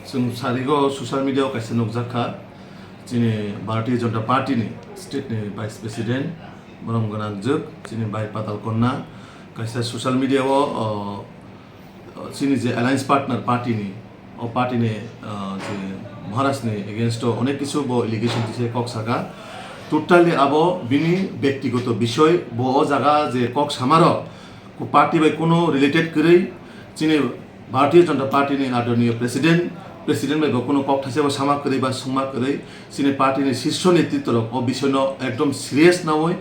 जों सारिगो ससियेल मिडियायाव खायसे नुजाखा जोंनि भारतीय जनता पार्टीनि स्टेटनि भाइस प्रेसिडेन्ट बरम गोनां जोग जोंनि बाय पाताल कन्या खायसे ससियेल मिडियायाव जोंनि जे एलायन्स पार्टनार पार्टीनि पार्टीनि जे महाराष्ट्रनि एगेन्स्ट अनेक किसु ब एलिगेशन दिसे कक सागा टोटाली आबो बिनि व्यक्तिगत विषय ब जागा जे कक सामार पार्टी बाय कोनो रिलेटेड करै जोंनि भारतीय जनता पार्टीनि आदरणीय प्रेसिडेन्ट बाय कोनो कक थासेबो सामा करै बा सुमा करै जोंनि पार्टीनि शीर्ष नेतृत्व अ विषयनो एकदम सिरियास नावै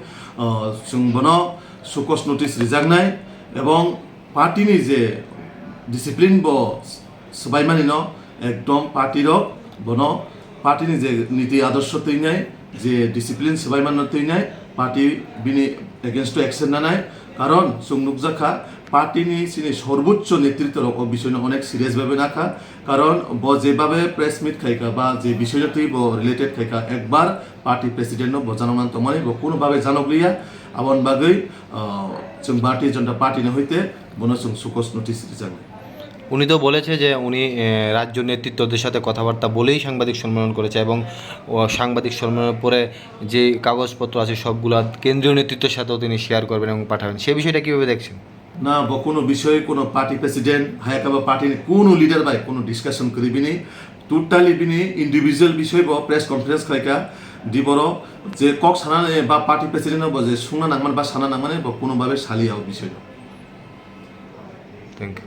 जों बनो सुकस नोटिस रिजागनाय एवं पार्टीनि जे डिसिप्लिन ब सबायमानिनो एकदम पार्टीर बनो पार्टीनि जे नीति आदर्श तैनाय जे डिसिप्लिन सबायमान तैनाय पार्टी बिनि एगेन्स्ट एक्शन नानाय कारण जों नुजाखा पार्टीनि सिनि सर्वोच्च नेतृत्व विषयनो अनेक सिरियास भावे नाखा कारण ब जेभावे प्रेस मिट खाइका बा जे विषयनो तै ब रिलेटेड खाइका एकबार पार्टी प्रेसिडेन्ट ब जानामान तमाय ब कोनो भावे जानगलिया आवन बागै जों भारतीय जनता पार्टीनि हইতে बनो जों सुकस नोटिस रिजागनाय উনি তো বলেছে যে উনি রাজ্য নেতৃত্বদের সাথে কথাবার্তা বলেই সাংবাদিক সম্মেলন করেছে এবং সাংবাদিক সম্মেলনের পরে যে কাগজপত্র আছে সবগুলো কেন্দ্রীয় নেতৃত্বের সাথেও তিনি শেয়ার করবেন এবং পাঠাবেন সেই বিষয়টা কীভাবে দেখছেন না কোনো বিষয়ে কোনো পার্টি প্রেসিডেন্ট হায়াকাবা পার্টির কোনো লিডার বাই কোনো ডিসকাশন করিবিনি টোটালি বিনি ইন্ডিভিজুয়াল বিষয় বা প্রেস কনফারেন্স খাইকা দিবর যে কক সানা বা পার্টি প্রেসিডেন্ট বা যে সুনা নাংমান বা সানা নাংমানে বা কোনোভাবে সালিয়াও বিষয় থ্যাংক ইউ